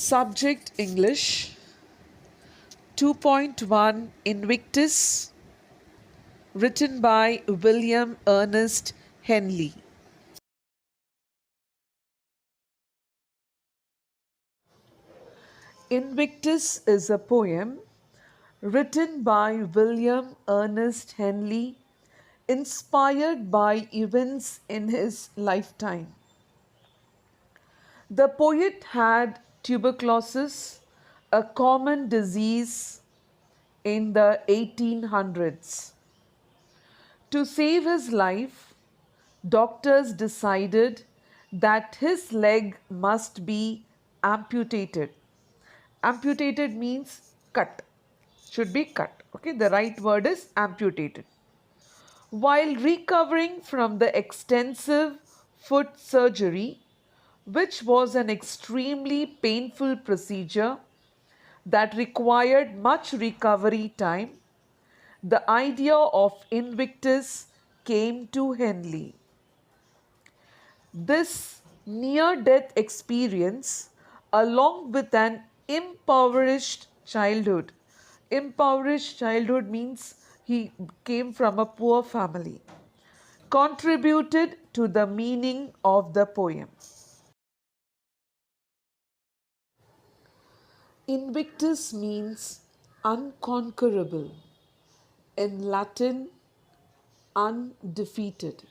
Subject English 2.1 Invictus, written by William Ernest Henley. Invictus is a poem written by William Ernest Henley, inspired by events in his lifetime. The poet had tuberculosis, a common disease in the 1800s. To save his life, doctors decided that his leg must be amputated. Amputated means cut, should be cut. Okay, the right word is amputated. While recovering from the extensive foot surgery, which was an extremely painful procedure that required much recovery time, the idea of Invictus came to Henley. This near death experience, along with an impoverished childhood means he came from a poor family, contributed to the meaning of the poem. Invictus means unconquerable, in Latin, undefeated.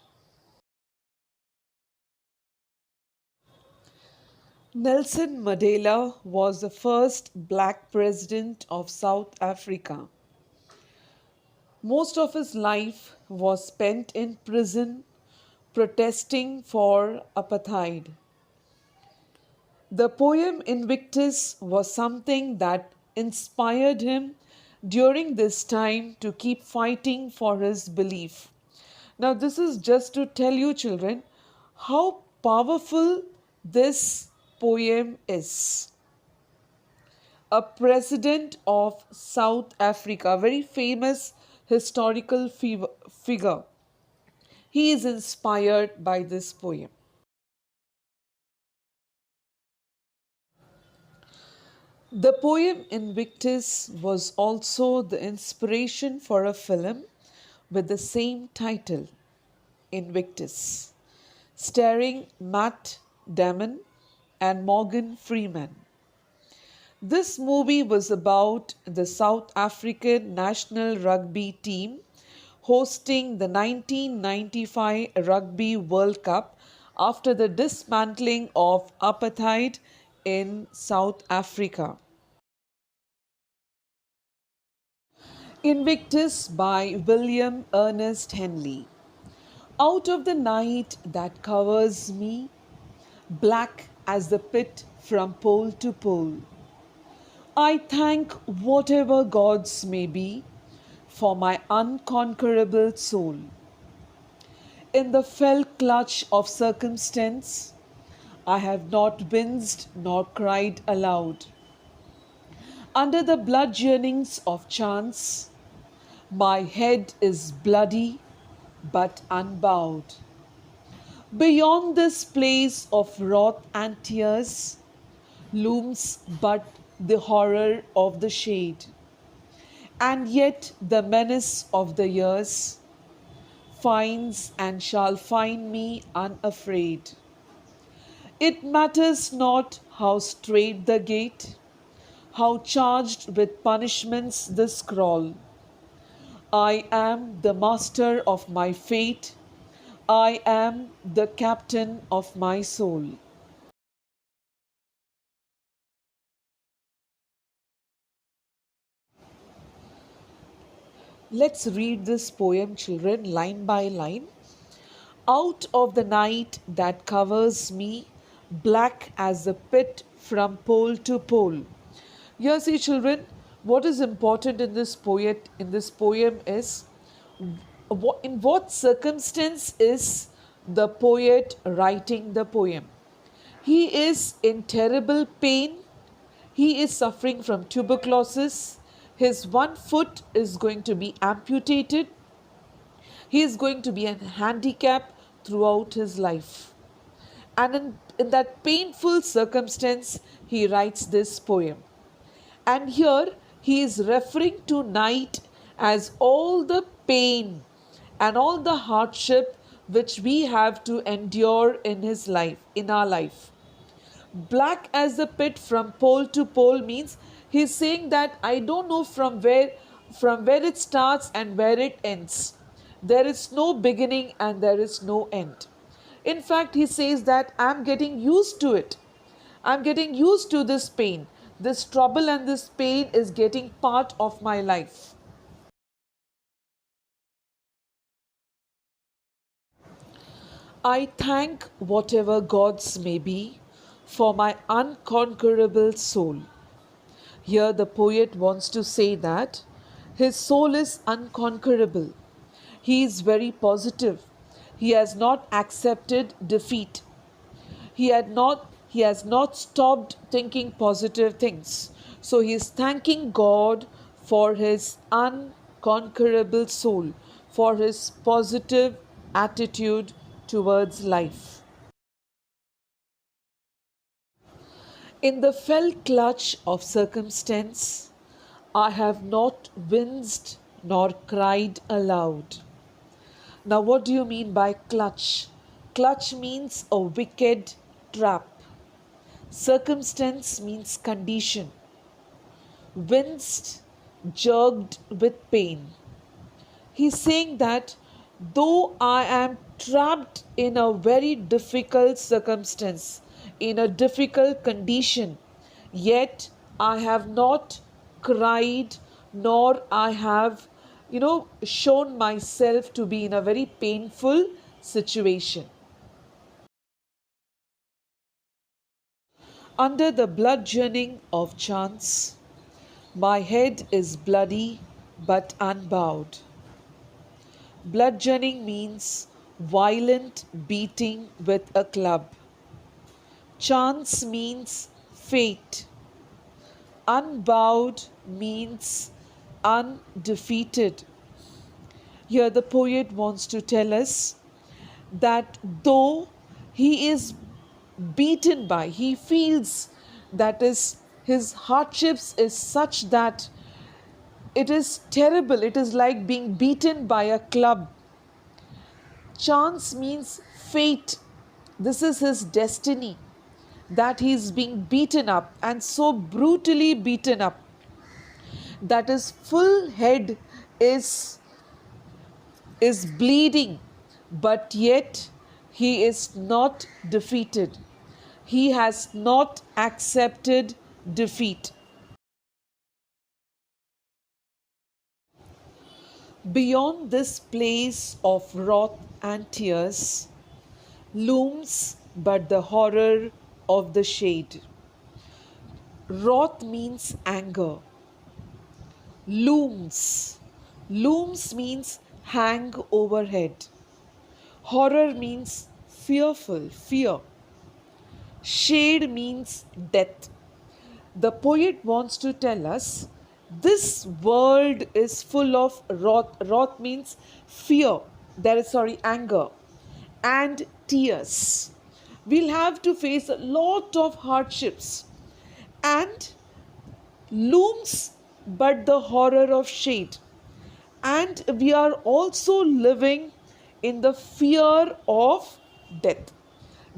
Nelson Mandela was the first black president of South Africa. Most of his life was spent in prison protesting for apartheid. The poem Invictus was something that inspired him during this time to keep fighting for his belief. Now, this is just to tell you, children, how powerful this poem is. A president of South Africa, a very famous historical figure. He is inspired by this poem. The poem Invictus was also the inspiration for a film with the same title, Invictus, starring Matt Damon and Morgan Freeman. This movie was about the South African national rugby team hosting the 1995 Rugby World Cup after the dismantling of apartheid in South Africa. Invictus by William Ernest Henley. Out of the night that covers me, black as the pit from pole to pole, I thank whatever gods may be for my unconquerable soul. In the fell clutch of circumstance, I have not winced nor cried aloud. Under the bludgeonings of chance, my head is bloody but unbowed. Beyond this place of wrath and tears looms but the horror of the shade, and yet the menace of the years finds and shall find me unafraid. It matters not how strait the gate, how charged with punishments the scroll. I am the master of my fate. I am the captain of my soul. Let's read this poem, children, line by line. Out of the night that covers me, black as the pit from pole to pole. Here, see, children, what is important in this poem is in what circumstance is the poet writing the poem. He is in terrible pain. He is suffering from tuberculosis. His one foot is going to be amputated. He is going to be a handicap throughout his life. And in that painful circumstance, he writes this poem. And here he is referring to night as all the pain and all the hardship which we have to endure in his life, in our life. Black as the pit from pole to pole means he's saying that I don't know from where it starts and where it ends. There is no beginning and there is no end. In fact, he says that I'm getting used to it. I'm getting used to this pain. This trouble and this pain is getting part of my life. I thank whatever gods may be for my unconquerable soul. Here, the poet wants to say that his soul is unconquerable. He is very positive. He has not accepted defeat. He has not stopped thinking positive things. So he is thanking God for his unconquerable soul, for his positive attitude towards life. In the fell clutch of circumstance, I have not winced nor cried aloud. Now, what do you mean by clutch? Clutch means a wicked trap. Circumstance means condition. Winced, jerked with pain. He's saying that though I am trapped in a very difficult circumstance, in a difficult condition, yet I have not cried nor I have, shown myself to be in a very painful situation. Under the bludgeoning of chance, my head is bloody but unbowed. Bludgeoning means violent beating with a club. Chance means fate. Unbowed means undefeated. Here, the poet wants to tell us that though he is beaten by, he feels that is his hardships is such that it is terrible. It is like being beaten by a club. Chance means fate. This is his destiny, that he is being beaten up and so brutally beaten up that his full head is bleeding, but yet he is not defeated. He has not accepted defeat. Beyond this place of wrath and tears looms but the horror of the shade. Wrath means anger. Looms. Looms means hang overhead. Horror means fearful, fear. Shade means death. The poet wants to tell us this world is full of wrath. Wrath means fear. Anger and tears. We'll have to face a lot of hardships and looms but the horror of shade. And we are also living in the fear of death.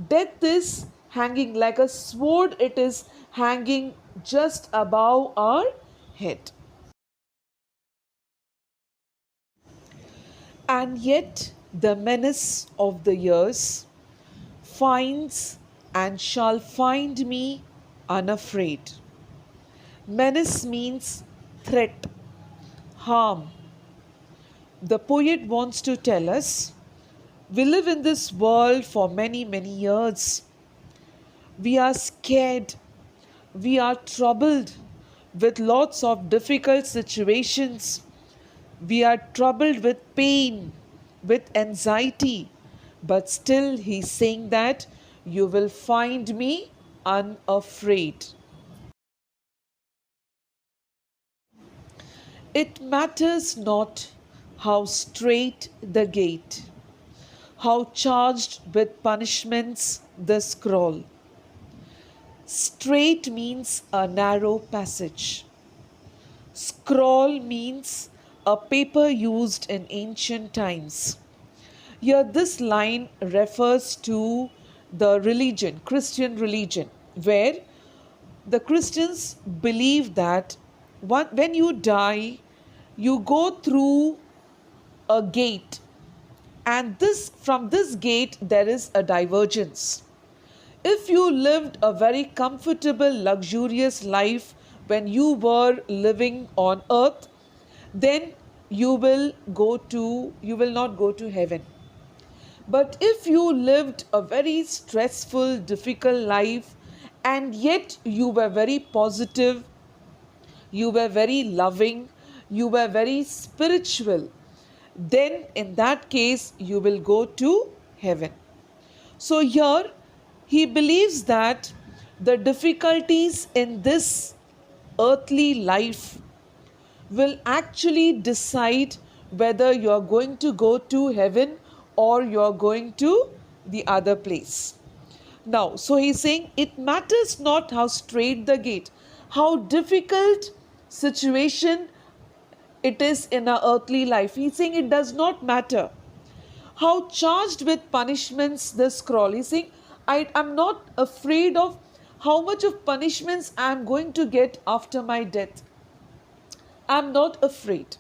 Death is hanging like a sword, it is hanging just above our head. And yet, the menace of the years finds and shall find me unafraid. Menace means threat, harm. The poet wants to tell us we live in this world for many, many years. We are scared. We are troubled with lots of difficult situations. We are troubled with pain, with anxiety. But still, he's saying that you will find me unafraid. It matters not how straight the gate, how charged with punishments the scroll. Straight means a narrow passage. Scroll means a paper used in ancient times. Here, this line refers to the religion, Christian religion, where the Christians believe that when you die, you go through a gate, and from this gate there is a divergence. If you lived a very comfortable, luxurious life when you were living on earth, then you will not go to heaven. But if you lived a very stressful, difficult life, and yet you were very positive, you were very loving, you were very spiritual, then in that case you will go to heaven. So here he believes that the difficulties in this earthly life will actually decide whether you are going to go to heaven or you are going to the other place. Now, so he's saying it matters not how straight the gate, how difficult situation it is in our earthly life. He's saying it does not matter how charged with punishments the scroll. He's saying, I'm not afraid of how much of punishments I'm going to get after my death. I'm not afraid.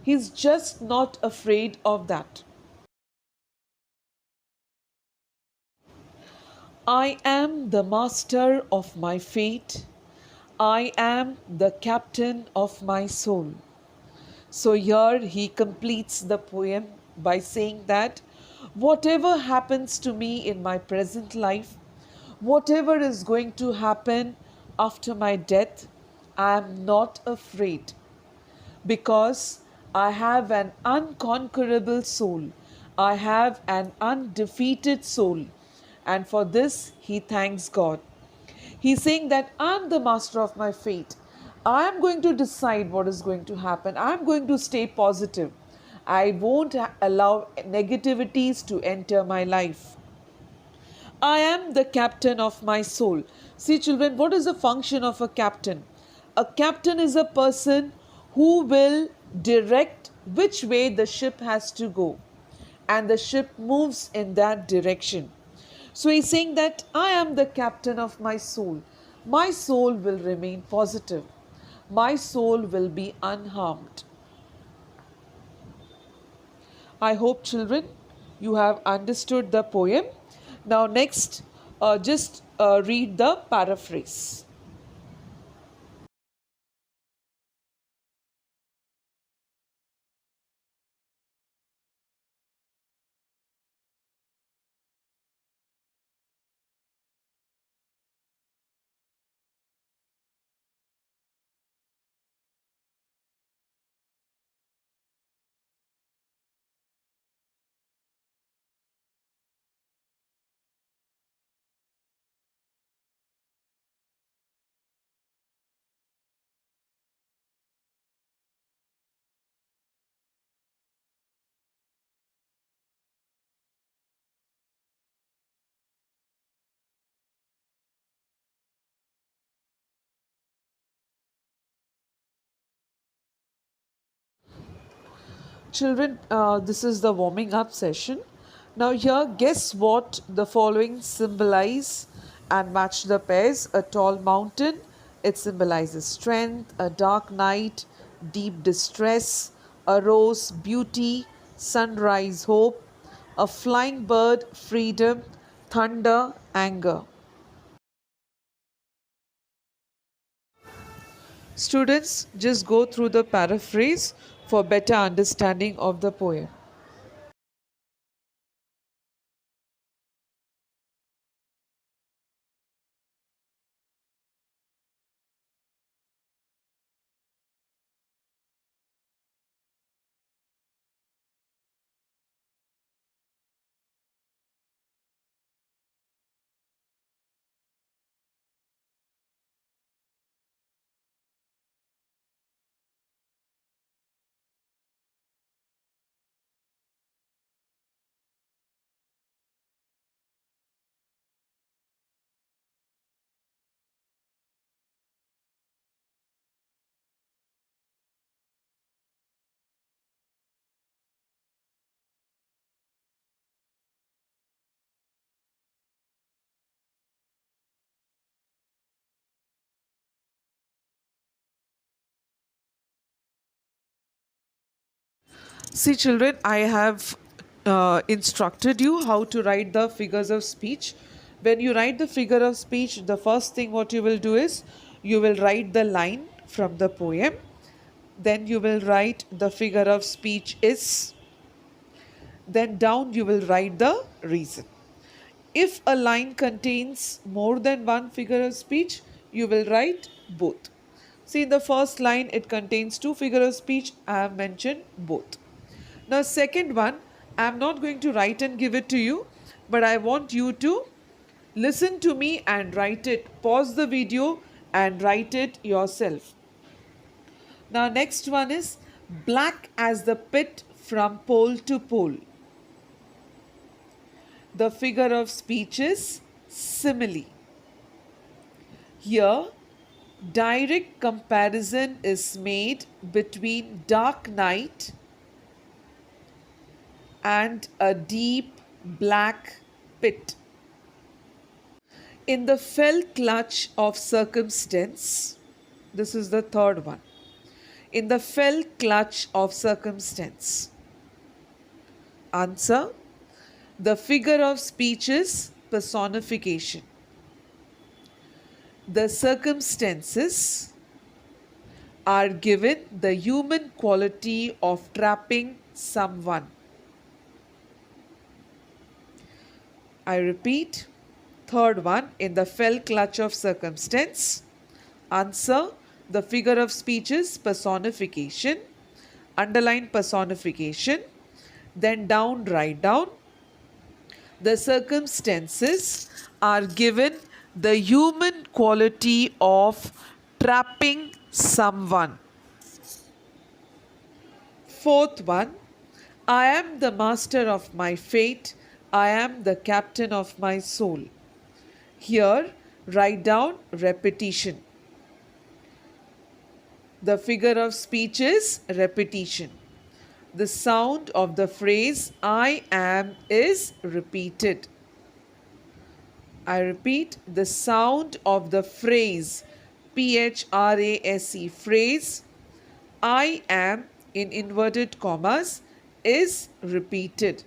He's just not afraid of that. I am the master of my fate. I am the captain of my soul. So here he completes the poem by saying that whatever happens to me in my present life, whatever is going to happen after my death, I am not afraid because I have an unconquerable soul. I have an undefeated soul. And for this, he thanks God. He's saying that I'm the master of my fate. I'm going to decide what is going to happen. I'm going to stay positive. I won't allow negativities to enter my life. I am the captain of my soul. See, children, what is the function of a captain? A captain is a person who will direct which way the ship has to go, and the ship moves in that direction. So he's saying that I am the captain of my soul. My soul will remain positive. My soul will be unharmed. I hope, children, you have understood the poem. Now, next, just read the paraphrase. Children, this is the warming up session. Now, here, guess what the following symbolize and match the pairs. A tall mountain, it symbolizes strength. A dark night, deep distress. A rose, beauty. Sunrise, hope. A flying bird, freedom. Thunder, anger. Students, just go through the paraphrase for better understanding of the poem. See, children, I have instructed you how to write the figures of speech. When you write the figure of speech, the first thing what you will do is you will write the line from the poem. Then you will write the figure of speech is. Then down you will write the reason. If a line contains more than one figure of speech, you will write both. See, in the first line, it contains two figures of speech. I have mentioned both. Now, second one, I am not going to write and give it to you, but I want you to listen to me and write it. Pause the video and write it yourself. Now, next one is black as the pit from pole to pole. The figure of speech is simile. Here, direct comparison is made between dark night and a deep black pit. In the fell clutch of circumstance, this is the third one. In the fell clutch of circumstance. Answer: the figure of speech is personification. The circumstances are given the human quality of trapping someone. I repeat, third one, in the fell clutch of circumstance. Answer: the figure of speech is personification. Underline personification. Then down, write down. The circumstances are given the human quality of trapping someone. Fourth one, I am the master of my fate. I am the captain of my soul. Here, write down repetition. The figure of speech is repetition. The sound of the phrase I am is repeated. I repeat, the sound of the phrase phrase I am in inverted commas is repeated.